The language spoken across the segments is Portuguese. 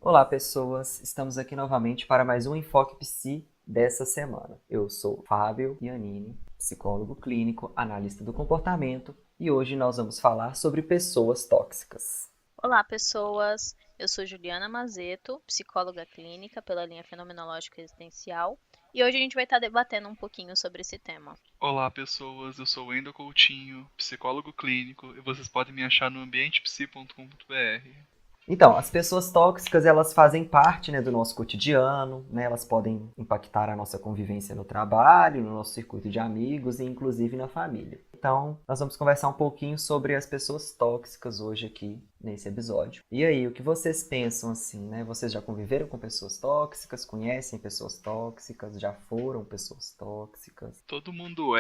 Olá, pessoas! Estamos aqui novamente para mais um Enfoque Psi dessa semana. Eu sou Fábio Giannini, psicólogo clínico, analista do comportamento, e hoje nós vamos falar sobre pessoas tóxicas. Olá, pessoas. Eu sou Juliana Mazeto, psicóloga clínica pela linha Fenomenológica Existencial, e hoje a gente vai estar debatendo um pouquinho sobre esse tema. Olá, pessoas. Eu sou Wendel Coutinho, psicólogo clínico, e vocês podem me achar no ambientepsi.com.br. Então, as pessoas tóxicas, elas fazem parte, né, do nosso cotidiano, né, elas podem impactar a nossa convivência no trabalho, no nosso circuito de amigos e inclusive na família. Então, nós vamos conversar um pouquinho sobre as pessoas tóxicas hoje aqui nesse episódio. E aí, o que vocês pensam assim, né? Vocês já conviveram com pessoas tóxicas, conhecem pessoas tóxicas, já foram pessoas tóxicas? Todo mundo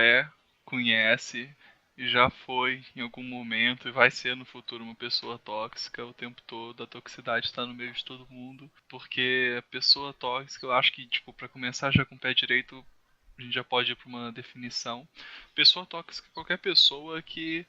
conhece e já foi em algum momento e vai ser no futuro uma pessoa tóxica o tempo todo. A toxicidade está no meio de todo mundo, porque a pessoa tóxica, eu acho que, tipo, para começar já com o pé direito, a gente já pode ir para uma definição. Pessoa tóxica é qualquer pessoa que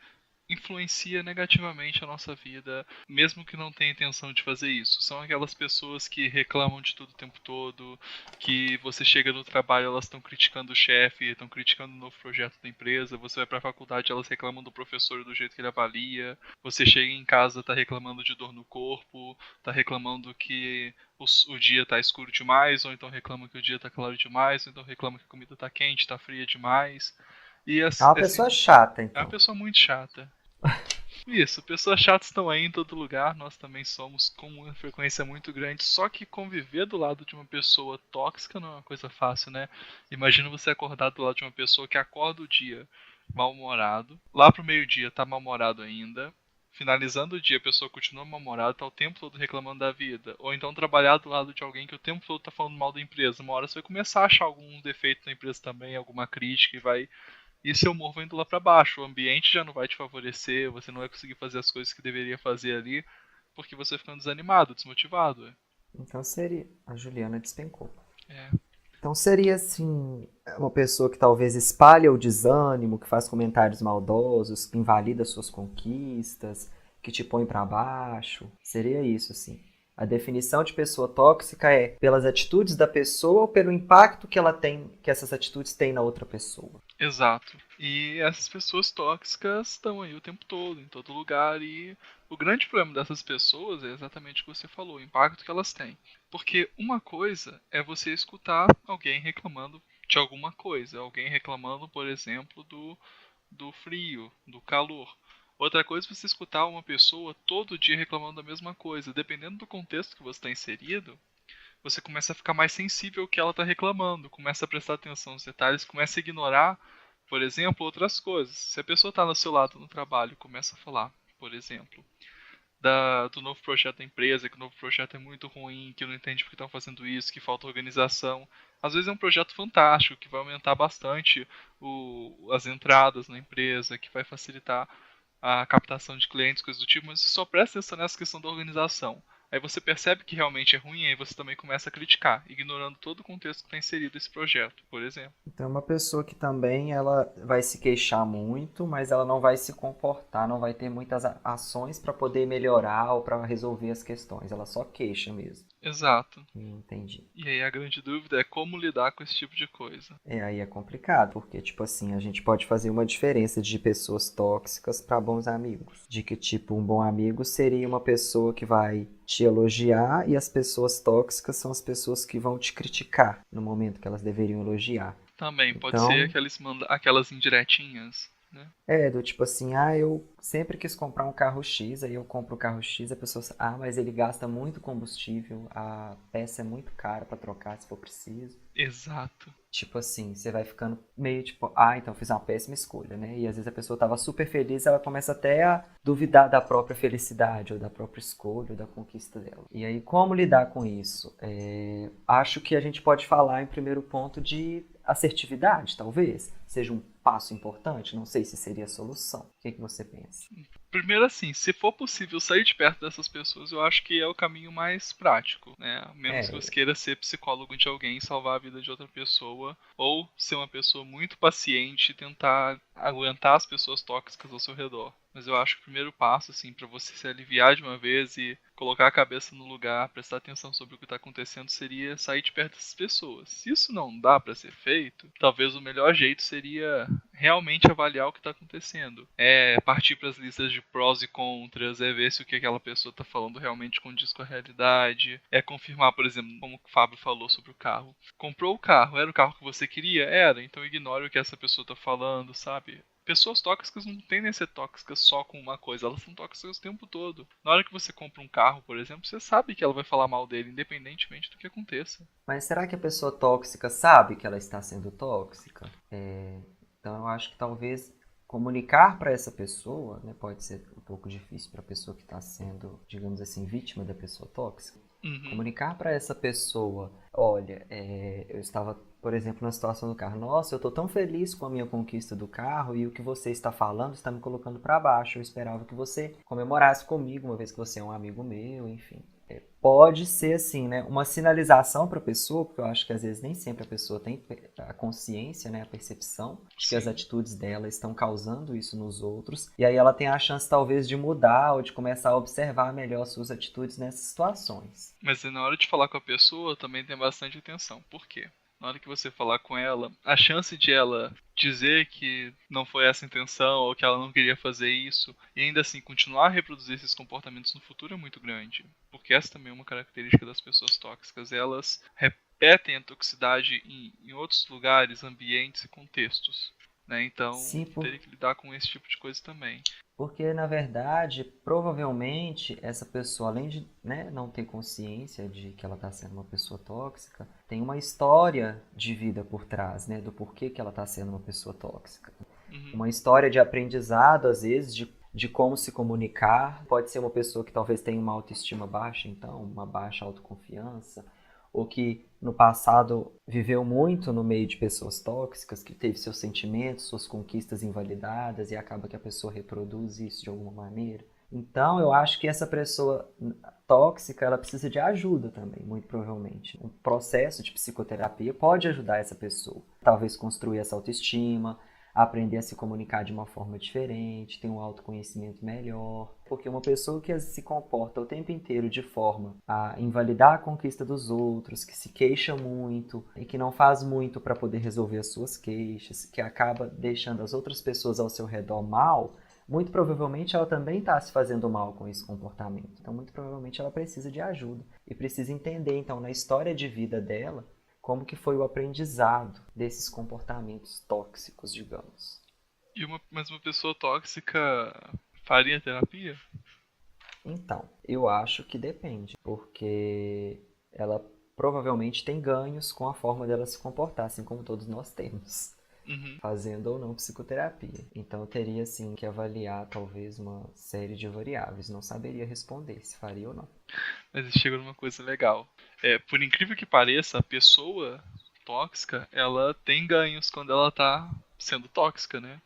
influencia negativamente a nossa vida, mesmo que não tenha intenção de fazer isso. São aquelas pessoas que reclamam de tudo o tempo todo, que você chega no trabalho, elas estão criticando o chefe, estão criticando o novo projeto da empresa, você vai para a faculdade, elas reclamam do professor do jeito que ele avalia, você chega em casa, tá reclamando de dor no corpo, tá reclamando que o dia tá escuro demais, ou então reclama que o dia tá claro demais, ou então reclama que a comida tá quente, tá fria demais. E É uma assim, pessoa chata, é uma então. pessoa muito chata. Isso, pessoas chatas estão aí em todo lugar, nós também somos com uma frequência muito grande, só que conviver do lado de uma pessoa tóxica não é uma coisa fácil, né? Imagina você acordar do lado de uma pessoa que acorda o dia mal-humorado, lá pro meio-dia tá mal-humorado ainda, finalizando o dia a pessoa continua mal-humorada, tá o tempo todo reclamando da vida, ou então trabalhar do lado de alguém que o tempo todo tá falando mal da empresa, uma hora você vai começar a achar algum defeito na empresa também, alguma crítica e vai e seu humor vai indo lá pra baixo. O ambiente já não vai te favorecer, você não vai conseguir fazer as coisas que deveria fazer ali, porque você vai ficando desanimado, desmotivado. Então seria. A Juliana despencou. É, Então seria assim, uma pessoa que talvez espalha o desânimo, que faz comentários maldosos, que invalida suas conquistas, que te põe pra baixo. Seria isso, assim. A definição de pessoa tóxica é pelas atitudes da pessoa ou pelo impacto que ela tem, que essas atitudes têm na outra pessoa. exato. E essas pessoas tóxicas estão aí o tempo todo, em todo lugar, e o grande problema dessas pessoas é exatamente o que você falou, o impacto que elas têm. Porque uma coisa é você escutar alguém reclamando de alguma coisa, alguém reclamando, por exemplo, do frio, do calor. Outra coisa é você escutar uma pessoa todo dia reclamando da mesma coisa. Dependendo do contexto que você está inserido, você começa a ficar mais sensível ao que ela está reclamando, começa a prestar atenção nos detalhes, começa a ignorar, por exemplo, outras coisas. Se a pessoa está do seu lado no trabalho, começa a falar, por exemplo, do novo projeto da empresa, que o novo projeto é muito ruim, que não entende porque estão fazendo isso, que falta organização. Às vezes é um projeto fantástico, que vai aumentar bastante as entradas na empresa, que vai facilitar a captação de clientes, coisas do tipo, mas você só presta atenção nessa questão da organização. Aí você percebe que realmente é ruim, aí você também começa a criticar, ignorando todo o contexto que está inserido nesse projeto, por exemplo. Então é uma pessoa que também ela vai se queixar muito, mas ela não vai se comportar, não vai ter muitas ações para poder melhorar ou para resolver as questões. Ela só queixa mesmo. Exato. Entendi. E aí a grande dúvida é como lidar com esse tipo de coisa. É, aí é complicado, porque, tipo assim, a gente pode fazer uma diferença de pessoas tóxicas para bons amigos. De que, tipo, um bom amigo seria uma pessoa que vai te elogiar e as pessoas tóxicas são as pessoas que vão te criticar no momento que elas deveriam elogiar. Também pode ser Então, aquelas indiretinhas, né? do tipo assim, eu sempre quis comprar um carro X, aí eu compro o carro X, a pessoa, mas ele gasta muito combustível, a peça é muito cara para trocar se for preciso. Exato. Tipo assim, você vai ficando meio tipo, então fiz uma péssima escolha, né? E às vezes a pessoa tava super feliz, ela começa até a duvidar da própria felicidade, ou da própria escolha, ou da conquista dela. E aí, como lidar com isso? Acho que a gente pode falar em primeiro ponto de assertividade, talvez. seja um passo importante? Não sei se seria a solução. O que você pensa? Primeiro assim, se for possível sair de perto dessas pessoas, eu acho que é o caminho mais prático, né? A menos que você queira ser psicólogo de alguém e salvar a vida de outra pessoa, ou ser uma pessoa muito paciente e tentar aguentar as pessoas tóxicas ao seu redor. Mas eu acho que o primeiro passo, assim, pra você se aliviar de uma vez e colocar a cabeça no lugar, prestar atenção sobre o que está acontecendo, seria sair de perto dessas pessoas. Se isso não dá para ser feito, talvez o melhor jeito seria realmente avaliar o que está acontecendo. É partir para as listas de prós e contras, é ver se o que aquela pessoa está falando realmente condiz com a realidade, é confirmar, por exemplo, como o Fábio falou sobre o carro. Comprou o carro, era o carro que você queria? Era, então ignore o que essa pessoa está falando, sabe? Pessoas tóxicas não tendem a ser tóxicas só com uma coisa, elas são tóxicas o tempo todo. Na hora que você compra um carro, por exemplo, você sabe que ela vai falar mal dele, independentemente do que aconteça. Mas será que a pessoa tóxica sabe que ela está sendo tóxica? Então eu acho que talvez comunicar para essa pessoa, né, pode ser um pouco difícil para a pessoa que está sendo, digamos assim, vítima da pessoa tóxica. Comunicar para essa pessoa, olha, eu estava, por exemplo, na situação do carro. Nossa, eu estou tão feliz com a minha conquista do carro e o que você está falando está me colocando para baixo. Eu esperava que você comemorasse comigo, uma vez que você é um amigo meu, enfim. Pode ser, assim, né, uma sinalização para a pessoa, porque eu acho que às vezes nem sempre a pessoa tem a consciência, né, a percepção de que as atitudes dela estão causando isso nos outros. E aí ela tem a chance, talvez, de mudar ou de começar a observar melhor suas atitudes nessas situações. Mas na hora de falar com a pessoa, também tem bastante atenção. Por quê? Na hora que você falar com ela, a chance de ela dizer que não foi essa a intenção ou que ela não queria fazer isso e ainda assim continuar a reproduzir esses comportamentos no futuro é muito grande. Porque essa também é uma característica das pessoas tóxicas. Elas repetem a toxicidade em outros lugares, ambientes e contextos. Né? Então, Sim, teria que lidar com esse tipo de coisa também. Porque, na verdade, provavelmente essa pessoa, além de, né, não ter consciência de que ela está sendo uma pessoa tóxica, tem uma história de vida por trás, né, do porquê que ela está sendo uma pessoa tóxica. Uma história de aprendizado, às vezes, de como se comunicar. Pode ser uma pessoa que talvez tenha uma autoestima baixa, então, uma baixa autoconfiança, ou que no passado viveu muito no meio de pessoas tóxicas, que teve seus sentimentos, suas conquistas invalidadas e acaba que a pessoa reproduz isso de alguma maneira. Então, eu acho que essa pessoa tóxica, ela precisa de ajuda também, muito provavelmente. Um processo de psicoterapia pode ajudar essa pessoa. Talvez construir essa autoestima, aprender a se comunicar de uma forma diferente, ter um autoconhecimento melhor. Porque uma pessoa que se comporta o tempo inteiro de forma a invalidar a conquista dos outros, que se queixa muito e que não faz muito para poder resolver as suas queixas, que acaba deixando as outras pessoas ao seu redor mal, muito provavelmente ela também está se fazendo mal com esse comportamento. Então, muito provavelmente ela precisa de ajuda e precisa entender, então, na história de vida dela, como que foi o aprendizado desses comportamentos tóxicos, digamos. Mas uma pessoa tóxica faria terapia? Então, eu acho que depende, porque ela provavelmente tem ganhos com a forma dela se comportar, assim como todos nós temos, fazendo ou não psicoterapia. Então, eu teria, sim, que avaliar talvez uma série de variáveis. Não saberia responder se faria ou não. Mas chega numa coisa legal. Por incrível que pareça, a pessoa tóxica, ela tem ganhos quando ela tá sendo tóxica, né?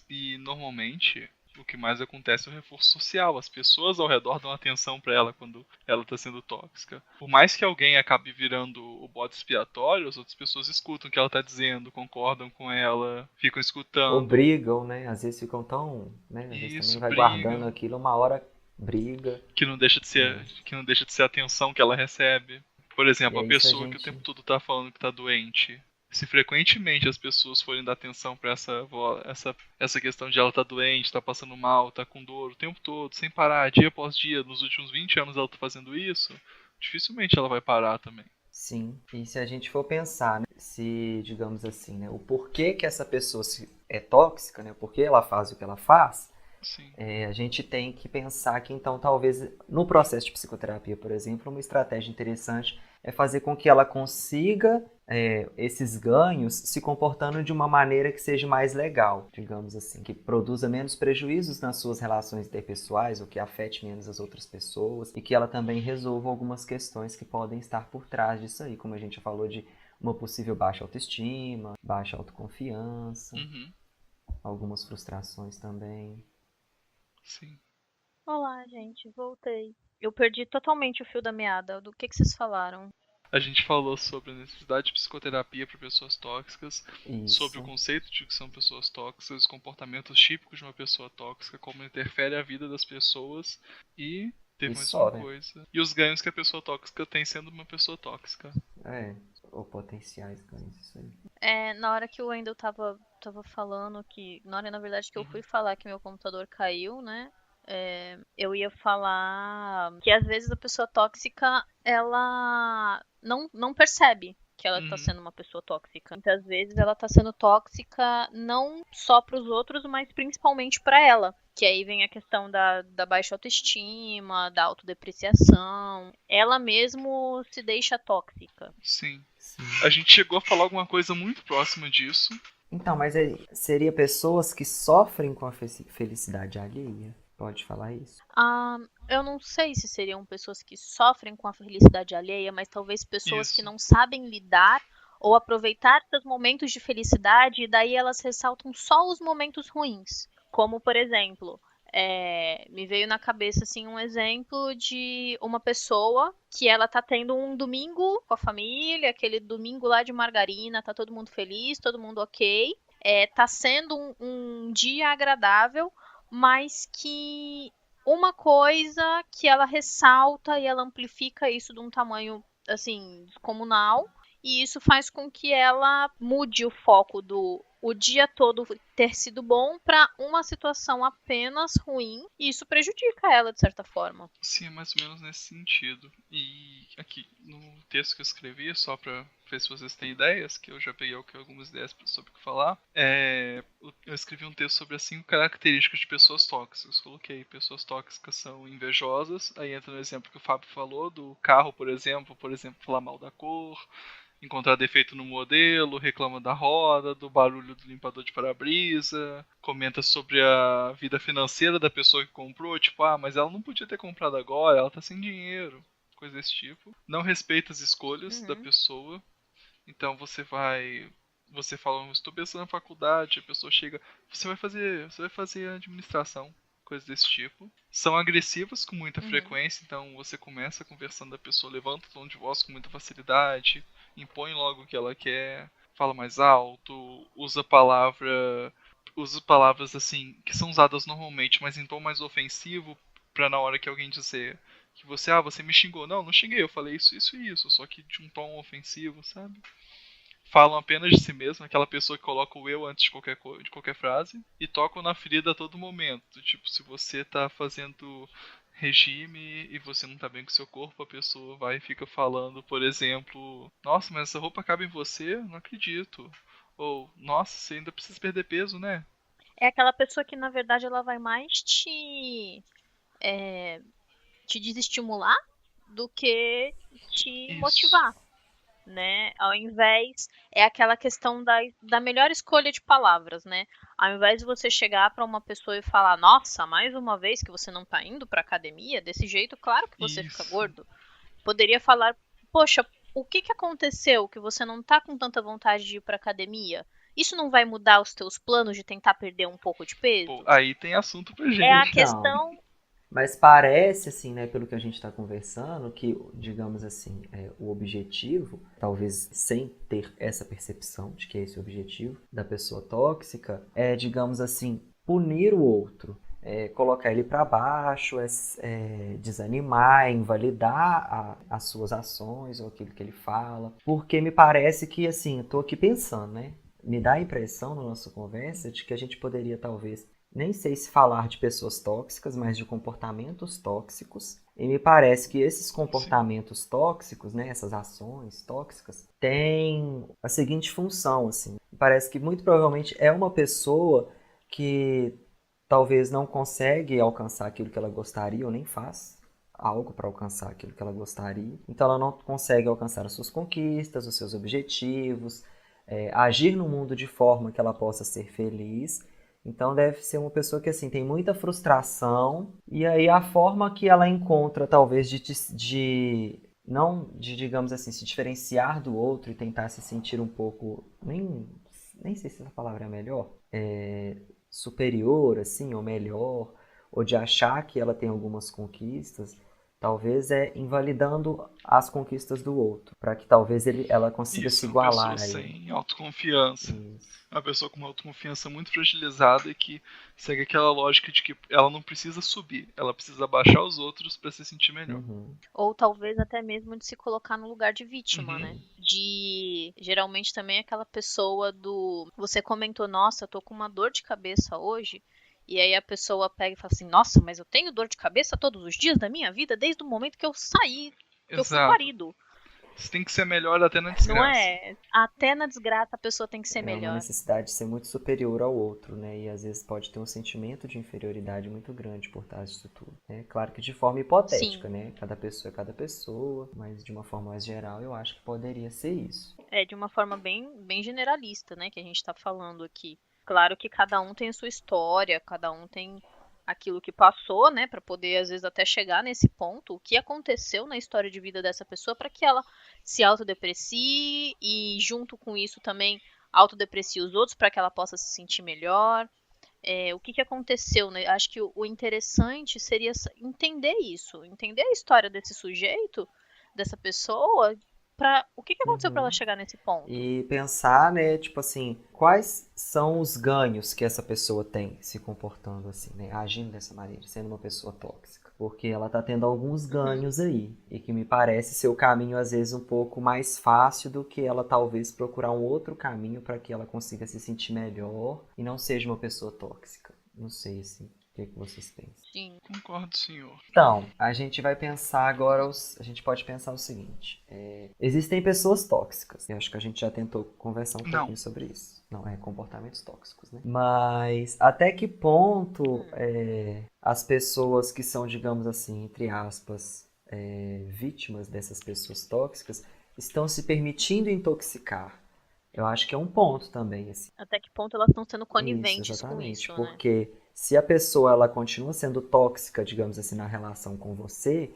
E normalmente o que mais acontece é o reforço social. As pessoas ao redor dão atenção pra ela quando ela tá sendo tóxica. Por mais que alguém acabe virando o bode expiatório, as outras pessoas escutam o que ela tá dizendo, concordam com ela, ficam Ou escutando. brigam, né? Às vezes ficam tão, né? Às vezes também Isso, vai guardando brigam. aquilo, uma hora briga. Que não deixa de ser, que não deixa de ser a atenção que ela recebe. Por E exemplo, a é isso a pessoa que o gente... tempo todo tá falando que tá doente. Se frequentemente as pessoas forem dar atenção pra essa questão de ela tá doente, tá passando mal, tá com dor o tempo todo, sem parar, dia após dia, nos últimos 20 anos ela tá fazendo isso, dificilmente ela vai parar também. Sim, e se a gente for pensar, né, se, digamos assim, né, o porquê que essa pessoa é tóxica, né, o porquê ela faz o que ela faz, Sim. a gente tem que pensar que, então, talvez, no processo de psicoterapia, por exemplo, uma estratégia interessante é fazer com que ela consiga esses ganhos se comportando de uma maneira que seja mais legal, digamos assim, que produza menos prejuízos nas suas relações interpessoais, ou que afete menos as outras pessoas, e que ela também resolva algumas questões que podem estar por trás disso aí, como a gente falou de uma possível baixa autoestima, baixa autoconfiança, Uhum. algumas frustrações também. Sim. Olá, gente, voltei. Eu perdi totalmente o fio da meada. Do que vocês falaram? A gente falou sobre a necessidade de psicoterapia para pessoas tóxicas, sobre o Isso. conceito de que são pessoas tóxicas, os comportamentos típicos de uma pessoa tóxica, como interfere a vida das pessoas e E teve mais só, uma né? coisa. E os ganhos que a pessoa tóxica tem sendo uma pessoa tóxica. É, ou potenciais ganhos, isso aí. Na hora que o Wendel tava falando que. Na hora, na verdade, que eu fui Uhum. falar que meu computador caiu, né? Eu ia falar que às vezes a pessoa tóxica, ela não percebe que ela tá Uhum. sendo uma pessoa tóxica. Muitas vezes ela tá sendo tóxica não só pros outros, mas principalmente pra ela. Que aí vem a questão da baixa autoestima, da autodepreciação. Ela mesmo se deixa tóxica. Sim. Sim. A gente chegou a falar alguma coisa muito próxima disso. Então, mas aí, seria pessoas que sofrem com a felicidade alheia? Pode falar isso? Ah, eu não sei se seriam pessoas que sofrem com a felicidade alheia, mas talvez pessoas que Isso. não sabem lidar ou aproveitar seus momentos de felicidade e daí elas ressaltam só os momentos ruins. Como, por exemplo, me veio na cabeça assim um exemplo de uma pessoa que ela tá tendo um domingo com a família, aquele domingo lá de margarina, tá todo mundo feliz, todo mundo ok. Tá sendo um dia agradável, mas que uma coisa que ela ressalta e ela amplifica isso de um tamanho assim descomunal, e isso faz com que ela mude o foco do o dia todo ter sido bom para uma situação apenas ruim, e isso prejudica ela de certa forma. Sim, é mais ou menos nesse sentido. E aqui, no texto que eu escrevi, só pra ver se vocês têm ideias, que eu já peguei algumas ideias sobre o que falar, eu escrevi um texto sobre as 5 características de pessoas tóxicas. Coloquei, pessoas tóxicas são invejosas, aí entra no exemplo que o Fábio falou, do carro, por exemplo, falar mal da cor, encontrar defeito no modelo, reclama da roda, do barulho do limpador de para-brisa, comenta sobre a vida financeira da pessoa que comprou, tipo, mas ela não podia ter comprado agora, ela tá sem dinheiro, coisa desse tipo. Não respeita as escolhas da Uhum. pessoa, então você fala, estou pensando na faculdade, a pessoa chega, você vai fazer administração, coisas desse tipo. São agressivas com muita Uhum. frequência, então você começa conversando, a pessoa levanta o tom de voz com muita facilidade, impõe logo o que ela quer, fala mais alto, usa palavras assim que são usadas normalmente, mas em tom mais ofensivo, para na hora que alguém dizer que você me xingou. Não, não xinguei, eu falei isso, isso e isso, só que de um tom ofensivo, sabe? Falam apenas de si mesmo, aquela pessoa que coloca o eu antes de qualquer frase, e tocam na ferida a todo momento. Tipo, se você tá fazendo regime e você não tá bem com seu corpo, a pessoa vai e fica falando, por exemplo, nossa, mas essa roupa cabe em você? Não acredito. Ou, nossa, você ainda precisa perder peso, né? É aquela pessoa que na verdade ela vai mais é, te desestimular do que te Isso. motivar, né? Ao invés, é aquela questão da melhor escolha de palavras, né? Ao invés de você chegar para uma pessoa e falar, nossa, mais uma vez que você não tá indo pra academia, desse jeito, claro que você fica Isso. gordo. Poderia falar, poxa, o que aconteceu que você não tá com tanta vontade de ir pra academia? Isso não vai mudar os teus planos de tentar perder um pouco de Pô, peso? aí tem assunto pra É a gente. Então, questão. mas parece, assim, né, pelo que a gente está conversando, que, digamos assim, o objetivo, talvez sem ter essa percepção de que é esse o objetivo da pessoa tóxica, é, digamos assim, punir o outro, colocar ele para baixo, desanimar, invalidar as suas ações ou aquilo que ele fala. Porque me parece que, assim, eu tô aqui pensando, né? Me dá a impressão na nossa conversa de que a gente poderia, talvez, nem sei se falar de pessoas tóxicas, mas de comportamentos tóxicos. E me parece que esses Sim. comportamentos tóxicos, né, essas ações tóxicas, têm a seguinte função, assim. Parece que muito provavelmente é uma pessoa que talvez não consegue alcançar aquilo que ela gostaria ou nem faz algo para alcançar aquilo que ela gostaria. Então ela não consegue alcançar as suas conquistas, os seus objetivos, agir no mundo de forma que ela possa ser feliz. Então deve ser uma pessoa que assim tem muita frustração e aí a forma que ela encontra talvez de não de, digamos assim, se diferenciar do outro e tentar se sentir um pouco, nem sei se essa palavra é melhor, superior, assim, ou melhor, ou de achar que ela tem algumas conquistas, talvez é invalidando as conquistas do outro, para que talvez ela consiga se Isso, é uma pessoa igualar a ele. sem autoconfiança. Isso. É uma pessoa com uma autoconfiança muito fragilizada e que segue aquela lógica de que ela não precisa subir, ela precisa baixar os outros para se sentir melhor. Uhum. Ou talvez até mesmo de se colocar no lugar de vítima, né? Uhum. De geralmente também aquela pessoa do. Você comentou, nossa, eu tô com uma dor de cabeça hoje. E aí a pessoa pega e fala assim, nossa, mas eu tenho dor de cabeça todos os dias da minha vida, desde o momento que eu saí, que eu fui Exato. parido. Você tem que ser melhor até na Não desgraça. é? Até na desgraça a pessoa tem que ser É uma melhor. necessidade de ser muito superior ao outro, né? E às vezes pode ter um sentimento de inferioridade muito grande por trás disso tudo. É claro que de forma hipotética, Sim. né? Cada pessoa é cada pessoa, mas de uma forma mais geral eu acho que poderia ser isso. É de uma forma bem generalista, né, que a gente está falando aqui. Claro que cada um tem a sua história, cada um tem aquilo que passou, né, para poder às vezes até chegar nesse ponto, o que aconteceu na história de vida dessa pessoa para que ela se autodeprecie e junto com isso também autodeprecie os outros para que ela possa se sentir melhor. O que aconteceu, né? Acho que o interessante seria entender isso, entender a história desse sujeito, dessa pessoa, para o que aconteceu para ela Uhum. chegar nesse ponto. E pensar, né, tipo assim, quais são os ganhos que essa pessoa tem se comportando assim, né, agindo dessa maneira, sendo uma pessoa tóxica. Porque ela tá tendo alguns Uhum. ganhos aí, e que me parece ser o caminho às vezes um pouco mais fácil do que ela talvez procurar um outro caminho para que ela consiga se sentir melhor e não seja uma pessoa tóxica. Não sei assim, o que vocês pensam. Sim. Concordo, senhor. Então, a gente vai pensar agora, a gente pode pensar o seguinte: existem pessoas tóxicas. Eu acho que a gente já tentou conversar um Não. pouquinho sobre isso. Não, comportamentos tóxicos, né? Mas até que ponto as pessoas que são, digamos assim, entre aspas, vítimas dessas pessoas tóxicas estão se permitindo intoxicar? Eu acho que é um ponto também, assim. Até que ponto elas estão sendo Isso, coniventes com exatamente. isso, né? Porque se a pessoa ela continua sendo tóxica, digamos assim, na relação com você,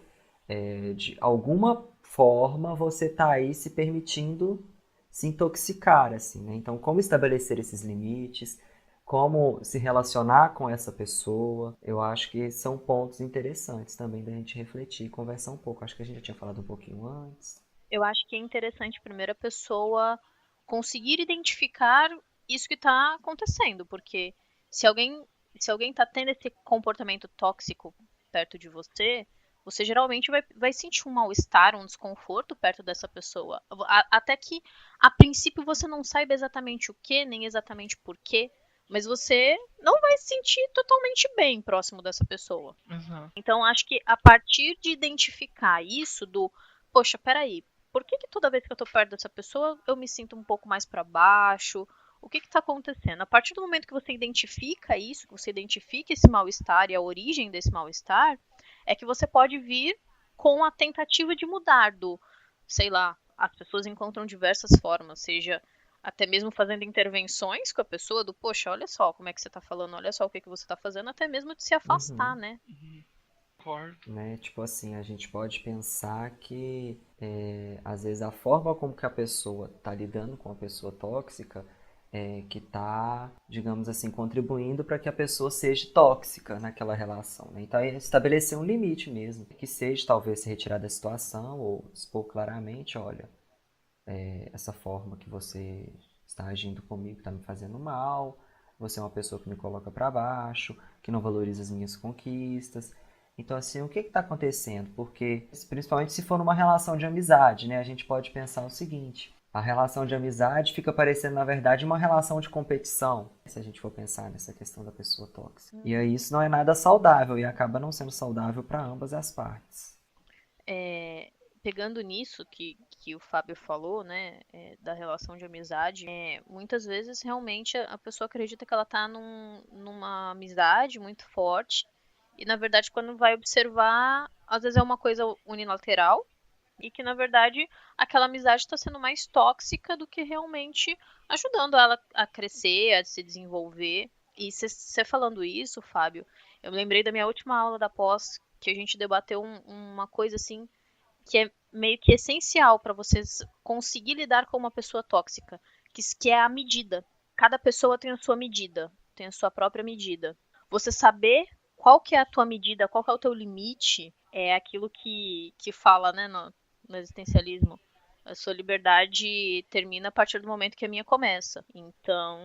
de alguma forma você tá aí se permitindo se intoxicar, assim, né? Então, como estabelecer esses limites? Como se relacionar com essa pessoa? Eu acho que são pontos interessantes também da gente refletir e conversar um pouco. Acho que a gente já tinha falado um pouquinho antes. Eu acho que é interessante primeiro a pessoa conseguir identificar isso que está acontecendo, porque se alguém se alguém está tendo esse comportamento tóxico perto de você, você geralmente vai sentir um mal-estar, um desconforto perto dessa pessoa. Até que, a princípio, você não saiba exatamente o que, nem exatamente por quê, mas você não vai se sentir totalmente bem próximo dessa pessoa. Exato. Então, acho que a partir de identificar isso do, poxa, peraí, por que toda vez que eu tô perto dessa pessoa eu me sinto um pouco mais para baixo? O que tá acontecendo? A partir do momento que você identifica isso, que você identifica esse mal-estar e a origem desse mal-estar, é que você pode vir com a tentativa de mudar do, sei lá, as pessoas encontram diversas formas, seja até mesmo fazendo intervenções com a pessoa, do, poxa, olha só como é que você tá falando, olha só o que você tá fazendo, até mesmo de se afastar, Uhum. né? Concordo. Né? Tipo assim, a gente pode pensar que às vezes a forma como que a pessoa está lidando com a pessoa tóxica que está, digamos assim, contribuindo para que a pessoa seja tóxica naquela relação. Né? Então é estabelecer um limite mesmo, que seja talvez se retirar da situação ou expor claramente, olha, essa forma que você está agindo comigo está me fazendo mal, você é uma pessoa que me coloca para baixo, que não valoriza as minhas conquistas. Então, assim, o que está acontecendo? Porque, principalmente se for numa relação de amizade, né, a gente pode pensar o seguinte: a relação de amizade fica parecendo, na verdade, uma relação de competição, se a gente for pensar nessa questão da pessoa tóxica. E aí isso não é nada saudável e acaba não sendo saudável para ambas as partes. Pegando nisso que o Fábio falou, né, da relação de amizade, muitas vezes realmente a pessoa acredita que ela tá numa amizade muito forte e na verdade quando vai observar, às vezes é uma coisa unilateral e que na verdade aquela amizade está sendo mais tóxica do que realmente ajudando ela a crescer, a se desenvolver. E você falando isso, Fábio, eu me lembrei da minha última aula da pós que a gente debateu uma coisa assim que é meio que essencial para vocês conseguir lidar com uma pessoa tóxica, que é a medida. Cada pessoa tem a sua medida, tem a sua própria medida. Você saber qual que é a tua medida, qual que é o teu limite, é aquilo que fala, né, no existencialismo. A sua liberdade termina a partir do momento que a minha começa. Então,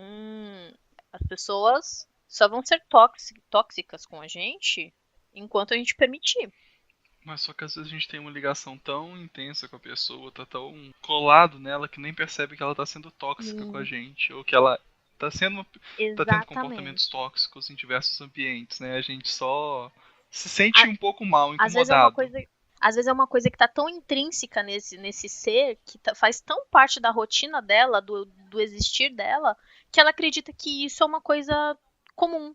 as pessoas só vão ser tóxicas com a gente enquanto a gente permitir. Mas só que às vezes a gente tem uma ligação tão intensa com a pessoa, tá tão colado nela que nem percebe que ela tá sendo tóxica com a gente, ou que ela tá sendo, tá tendo comportamentos Exatamente. tóxicos em diversos ambientes, né? A gente só se sente À- um pouco mal, Às vezes é uma incomodado. coisa, às vezes é uma coisa que tá tão intrínseca nesse ser, que faz tão parte da rotina dela, do existir dela, que ela acredita que isso é uma coisa comum,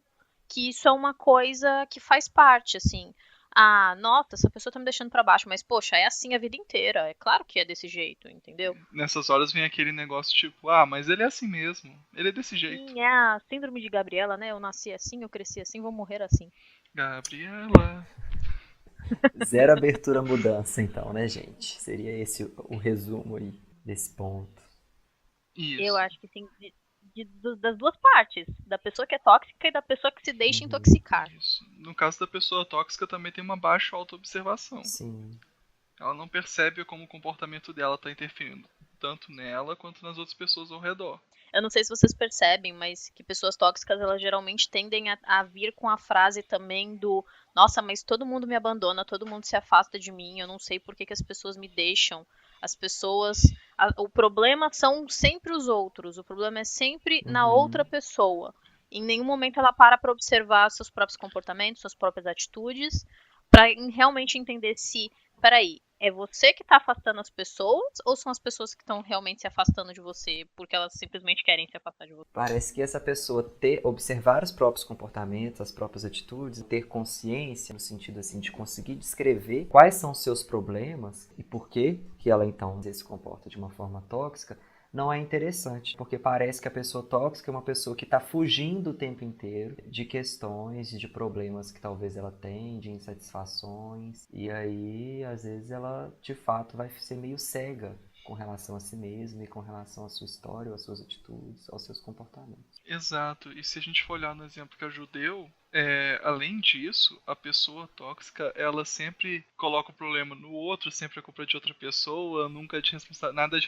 que isso é uma coisa que faz parte, assim. Ah, nota, essa pessoa tá me deixando pra baixo, mas poxa, é assim a vida inteira. É claro que é desse jeito, entendeu? Nessas horas vem aquele negócio tipo, ah, mas ele é assim mesmo, ele é desse jeito. Sim, é a síndrome de Gabriela, né? Eu nasci assim, eu cresci assim, vou morrer assim. Gabriela. Zero abertura à mudança, então, né, gente? Seria esse o resumo aí desse ponto. Eu Isso. acho que sim, das duas partes, da pessoa que é tóxica e da pessoa que se deixa Uhum. intoxicar. Isso. No caso da pessoa tóxica também tem uma baixa autoobservação. Sim. Ela não percebe como o comportamento dela está interferindo tanto nela quanto nas outras pessoas ao redor. Eu não sei se vocês percebem, mas que pessoas tóxicas elas geralmente tendem a vir com a frase também do nossa, mas todo mundo me abandona, todo mundo se afasta de mim, eu não sei por que, que as pessoas me deixam. As pessoas. O problema são sempre os outros, o problema é sempre na outra Uhum. pessoa. Em nenhum momento ela para observar seus próprios comportamentos, suas próprias atitudes, para realmente entender se, peraí, é você que tá afastando as pessoas ou são as pessoas que estão realmente se afastando de você porque elas simplesmente querem se afastar de você? Parece que essa pessoa observar os próprios comportamentos, as próprias atitudes, ter consciência no sentido assim de conseguir descrever quais são os seus problemas e por que ela então se comporta de uma forma tóxica, não é interessante, porque parece que a pessoa tóxica é uma pessoa que está fugindo o tempo inteiro de questões, de problemas que talvez ela tenha, de insatisfações, e aí às vezes ela de fato vai ser meio cega com relação a si mesmo e com relação à sua história, às suas atitudes, aos seus comportamentos. Exato, e se a gente for olhar no exemplo que a Ju deu, além disso, a pessoa tóxica, ela sempre coloca o problema no outro, sempre a culpa é de outra pessoa, nunca é de nada de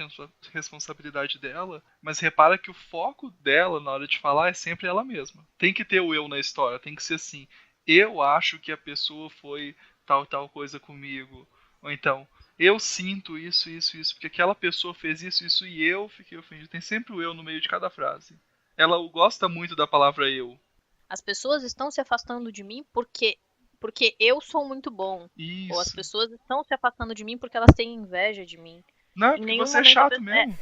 responsabilidade dela, mas repara que o foco dela na hora de falar é sempre ela mesma. Tem que ter o eu na história, tem que ser assim, eu acho que a pessoa foi tal coisa comigo, ou então, eu sinto isso, porque aquela pessoa fez isso e eu fiquei ofendido. Tem sempre o eu no meio de cada frase. Ela gosta muito da palavra eu. As pessoas estão se afastando de mim porque eu sou muito bom. Ou as Isso. pessoas estão se afastando de mim porque elas têm inveja de mim. Não, é Em porque nenhum você é momento a chato pessoa. mesmo.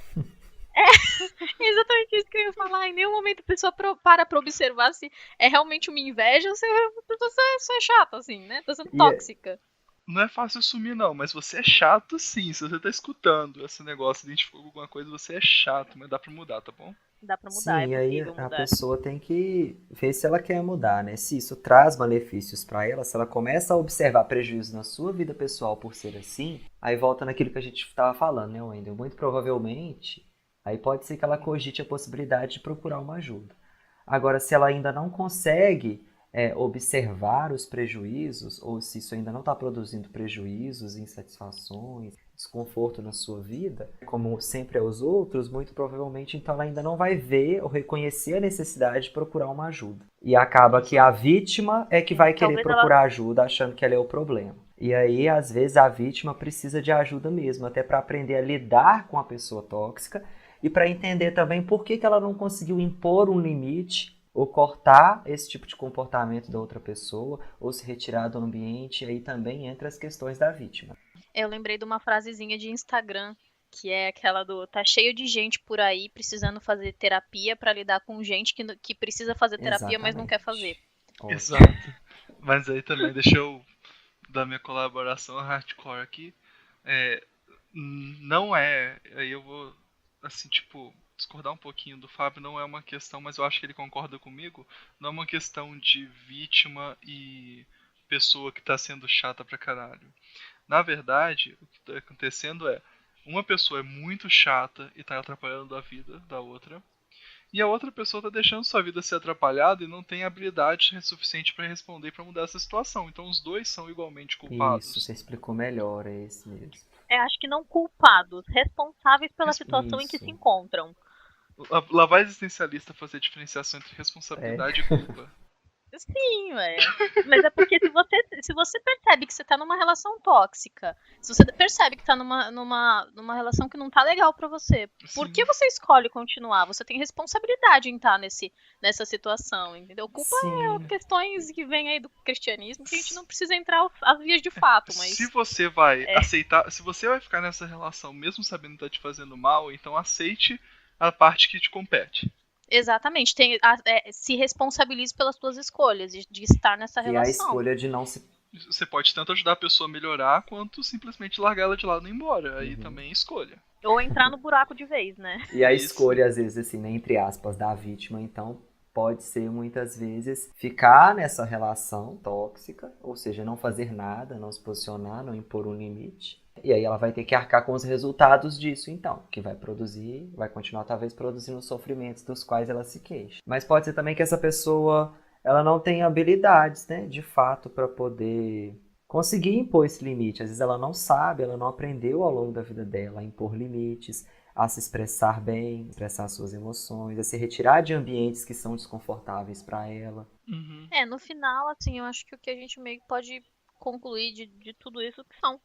É exatamente isso que eu ia falar. Em nenhum momento a pessoa para pra observar se é realmente uma inveja ou se a pessoa só é chata, assim, né? Tá sendo E, tóxica. Não é fácil assumir, não, mas você é chato sim. Se você tá escutando esse negócio, identificou alguma coisa, você é chato, mas dá pra mudar, tá bom? Dá pra mudar, é sim, e aí possível a mudar. pessoa tem que ver se ela quer mudar, né? Se isso traz malefícios para ela, se ela começa a observar prejuízos na sua vida pessoal por ser assim, aí volta naquilo que a gente estava falando, né, Wendel? Muito provavelmente, aí pode ser que ela cogite a possibilidade de procurar uma ajuda. Agora, se ela ainda não consegue observar os prejuízos, ou se isso ainda não está produzindo prejuízos, insatisfações, desconforto na sua vida, como sempre aos outros, muito provavelmente então ela ainda não vai ver ou reconhecer a necessidade de procurar uma ajuda. E acaba que a Exato. vítima é que vai querer Talvez ela. procurar ajuda achando que ela é o problema. E aí, às vezes, a vítima precisa de ajuda mesmo, até para aprender a lidar com a pessoa tóxica e para entender também por que ela não conseguiu impor um limite ou cortar esse tipo de comportamento da outra pessoa ou se retirar do ambiente. Aí também entra as questões da vítima. Eu lembrei de uma frasezinha de Instagram, que é aquela do tá cheio de gente por aí precisando fazer terapia pra lidar com gente que precisa fazer terapia, mas não quer fazer. Exatamente. Ótimo. Exato. Mas aí também deixa eu dar minha colaboração hardcore aqui. É, não é. Aí eu vou, assim, tipo, discordar um pouquinho do Fábio. Não é uma questão, mas eu acho que ele concorda comigo. Não é uma questão de vítima e pessoa que tá sendo chata pra caralho. Na verdade, o que tá acontecendo é, uma pessoa é muito chata e tá atrapalhando a vida da outra, e a outra pessoa tá deixando sua vida ser atrapalhada e não tem habilidade suficiente pra responder pra mudar essa situação. Então os dois são igualmente Isso, culpados. você explicou melhor, é esse mesmo. Acho que não culpados, responsáveis pela situação em que se Isso. encontram. Lá vai existencialista fazer diferenciação entre É. responsabilidade e culpa. Sim, mas é porque se você percebe que você tá numa relação tóxica, se você percebe que tá numa relação que não tá legal pra você, por Sim, que você escolhe continuar? Você tem responsabilidade em estar nessa situação, entendeu? Culpa é Sim. questões que vêm aí do cristianismo que a gente não precisa entrar às vias de fato, se mas você vai é, aceitar, se você vai ficar nessa relação mesmo sabendo que tá te fazendo mal, então aceite a parte que te compete. exatamente, se responsabilize pelas suas escolhas de estar nessa Que é a relação. escolha de não se. Você pode tanto ajudar a pessoa a melhorar, quanto simplesmente largar ela de lado e ir embora. Aí Uhum. também escolha. Ou entrar no buraco de vez, né? E a Isso. escolha, às vezes, assim, né, entre aspas, da vítima, então, pode ser muitas vezes ficar nessa relação tóxica, ou seja, não fazer nada, não se posicionar, não impor um limite. E aí ela vai ter que arcar com os resultados disso, então, que vai produzir, vai continuar talvez produzindo os sofrimentos dos quais ela se queixa. Mas pode ser também que essa pessoa, ela não tenha habilidades, né, de fato, para poder conseguir impor esse limite. Às vezes ela não sabe, ela não aprendeu ao longo da vida dela a impor limites, a se expressar bem, expressar suas emoções, a se retirar de ambientes que são desconfortáveis para ela. Uhum. No final, assim, eu acho que o que a gente meio que pode concluir de tudo isso que são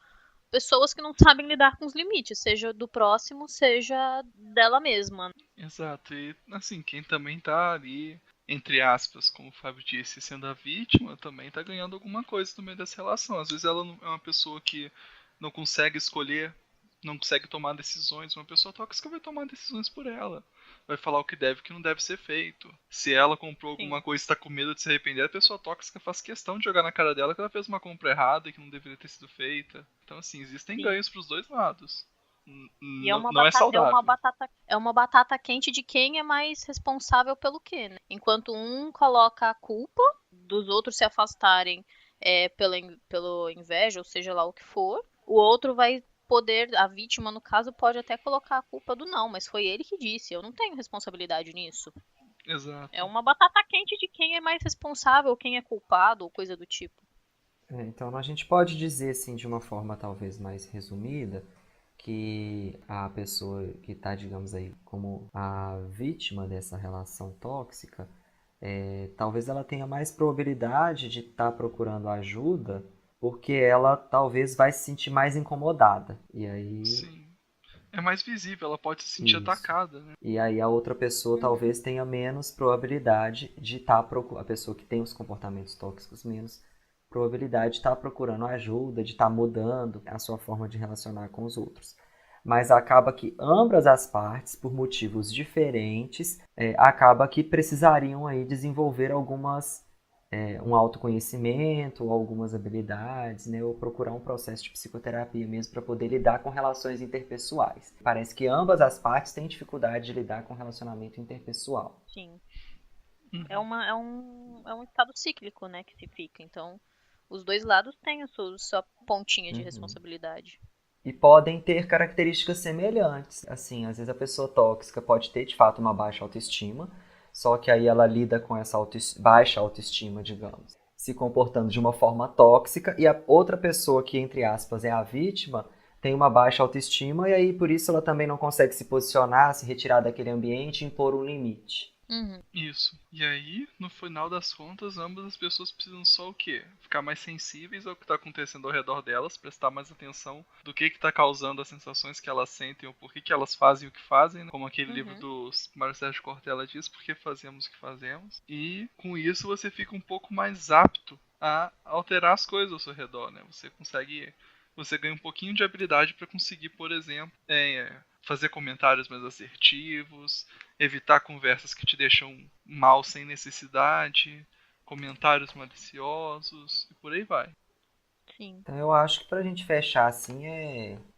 pessoas que não sabem lidar com os limites, seja do próximo, seja dela mesma. Exato. E assim, quem também tá ali, entre aspas, como o Fábio disse, sendo a vítima, também tá ganhando alguma coisa no meio dessa relação. Às vezes ela é uma pessoa que não consegue escolher, não consegue tomar decisões. Uma pessoa tóxica vai tomar decisões por ela. Vai falar o que deve e o que não deve ser feito. Se ela comprou Sim. alguma coisa e está com medo de se arrepender, a pessoa tóxica faz questão de jogar na cara dela que ela fez uma compra errada e que não deveria ter sido feita. Então, assim, existem Sim. ganhos pros dois lados. E é uma Não é batata, é uma saudável. batata, é uma batata quente de quem é mais responsável pelo quê, né? Enquanto um coloca a culpa dos outros se afastarem pelo inveja, ou seja lá o que for, o outro vai poder, a vítima no caso, pode até colocar a culpa do não, mas foi ele que disse, eu não tenho responsabilidade nisso. É Exato. uma batata quente de quem é mais responsável, quem é culpado, ou coisa do tipo. Então a gente pode dizer assim de uma forma talvez mais resumida que a pessoa que está, digamos aí, como a vítima dessa relação tóxica, talvez ela tenha mais probabilidade de estar procurando ajuda porque ela talvez vai se sentir mais incomodada. E aí, Sim. É mais visível, ela pode se sentir isso. atacada, né? E aí a outra pessoa Uhum. talvez tenha menos probabilidade de estar procurando, a pessoa que tem os comportamentos tóxicos menos probabilidade de estar procurando ajuda, de estar mudando a sua forma de relacionar com os outros. Mas acaba que ambas as partes, por motivos diferentes, acaba que precisariam aí desenvolver um autoconhecimento, ou algumas habilidades, né, ou procurar um processo de psicoterapia mesmo para poder lidar com relações interpessoais. Parece que ambas as partes têm dificuldade de lidar com relacionamento interpessoal. Sim. Uhum. É um estado cíclico, né, que se fica. Então, os dois lados têm sua pontinha de Uhum. responsabilidade. E podem ter características semelhantes. Assim, às vezes a pessoa tóxica pode ter de fato uma baixa autoestima, só que aí ela lida com essa baixa autoestima, digamos, se comportando de uma forma tóxica, e a outra pessoa que, entre aspas, é a vítima, tem uma baixa autoestima, e aí por isso ela também não consegue se posicionar, se retirar daquele ambiente e impor um limite. Uhum. Isso. E aí, no final das contas, ambas as pessoas precisam só o quê? Ficar mais sensíveis ao que está acontecendo ao redor delas, prestar mais atenção do que está causando as sensações que elas sentem ou por que elas fazem o que fazem, né? Como aquele livro Uhum. do Mário Sérgio Cortella diz, por que fazemos o que fazemos. E com isso você fica um pouco mais apto a alterar as coisas ao seu redor, né? Você ganha um pouquinho de habilidade para conseguir, por exemplo, fazer comentários mais assertivos, evitar conversas que te deixam mal sem necessidade, comentários maliciosos e por aí vai. Sim. Então eu acho que pra gente fechar assim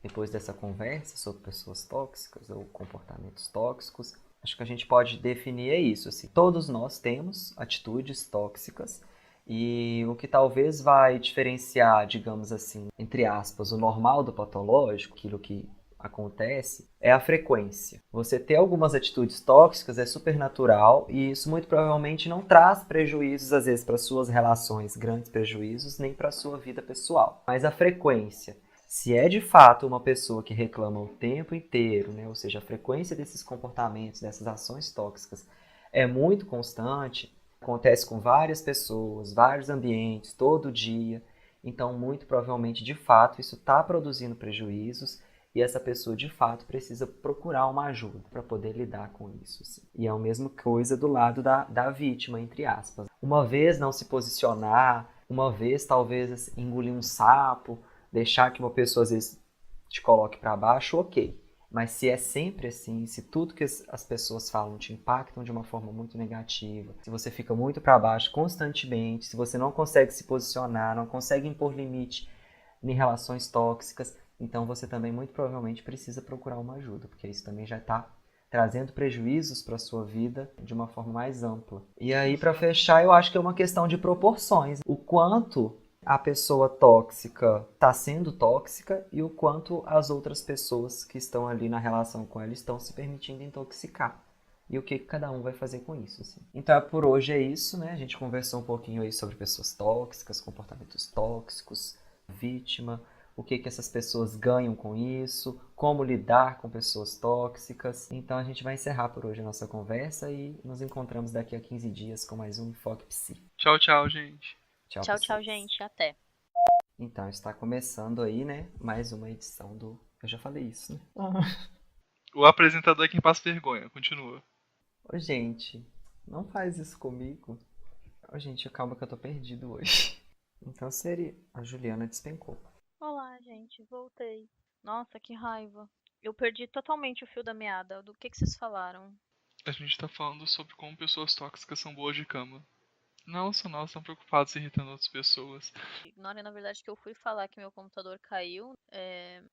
depois dessa conversa sobre pessoas tóxicas ou comportamentos tóxicos, acho que a gente pode definir isso assim. Todos nós temos atitudes tóxicas E o que talvez vai diferenciar, digamos assim, entre aspas, o normal do patológico, aquilo que acontece, é a frequência. Você ter algumas atitudes tóxicas é super natural e isso muito provavelmente não traz prejuízos, às vezes, para suas relações, grandes prejuízos, nem para a sua vida pessoal. Mas a frequência, se é de fato uma pessoa que reclama o tempo inteiro, né, ou seja, a frequência desses comportamentos, dessas ações tóxicas é muito constante, acontece com várias pessoas, vários ambientes, todo dia, então muito provavelmente, de fato, isso está produzindo prejuízos e essa pessoa, de fato, precisa procurar uma ajuda para poder lidar com isso. Assim. E é a mesma coisa do lado da vítima, entre aspas. Uma vez não se posicionar, uma vez talvez assim, engolir um sapo, deixar que uma pessoa às vezes te coloque para baixo, ok. Mas se é sempre assim, se tudo que as pessoas falam te impactam de uma forma muito negativa, se você fica muito para baixo constantemente, se você não consegue se posicionar, não consegue impor limite em relações tóxicas, então você também muito provavelmente precisa procurar uma ajuda, porque isso também já está trazendo prejuízos para a sua vida de uma forma mais ampla. E aí, para fechar, eu acho que é uma questão de proporções. O quanto a pessoa tóxica está sendo tóxica e o quanto as outras pessoas que estão ali na relação com ela estão se permitindo intoxicar. E o que cada um vai fazer com isso. Assim. Então, por hoje é isso, né? A gente conversou um pouquinho aí sobre pessoas tóxicas, comportamentos tóxicos, vítima, o que essas pessoas ganham com isso, como lidar com pessoas tóxicas. Então a gente vai encerrar por hoje a nossa conversa e nos encontramos daqui a 15 dias com mais um Enfoque Psi. Tchau, tchau, gente. Tchau, tchau, gente. Até. Então está começando aí, né, mais uma edição do... Eu já falei isso, né? O apresentador é quem passa vergonha. Continua. Ô, gente, não faz isso comigo. Ô, gente, calma que eu tô perdido hoje. Então seria... A Juliana despencou. Olá, gente. Voltei. Nossa, que raiva. Eu perdi totalmente o fio da meada. Do que vocês falaram? A gente tá falando sobre como pessoas tóxicas são boas de cama. Não só nós estão preocupados irritando outras pessoas. Na hora, na verdade, que eu fui falar que meu computador caiu,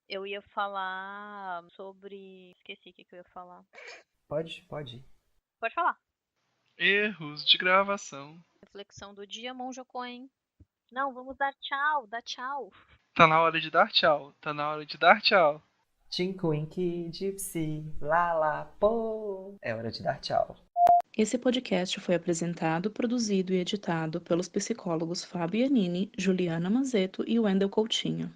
eu ia falar sobre... Esqueci o que eu ia falar. Pode. Pode falar. Erros de gravação. Reflexão do dia, Monja Coen. Não, vamos dar tchau. Dá tchau. Tá na hora de dar tchau. Tá na hora de dar tchau. Tinku, Inky, Gypsy, Lala, pô. É hora de dar tchau. Esse podcast foi apresentado, produzido e editado pelos psicólogos Fábio Iannini, Juliana Mazzetto e Wendel Coutinho.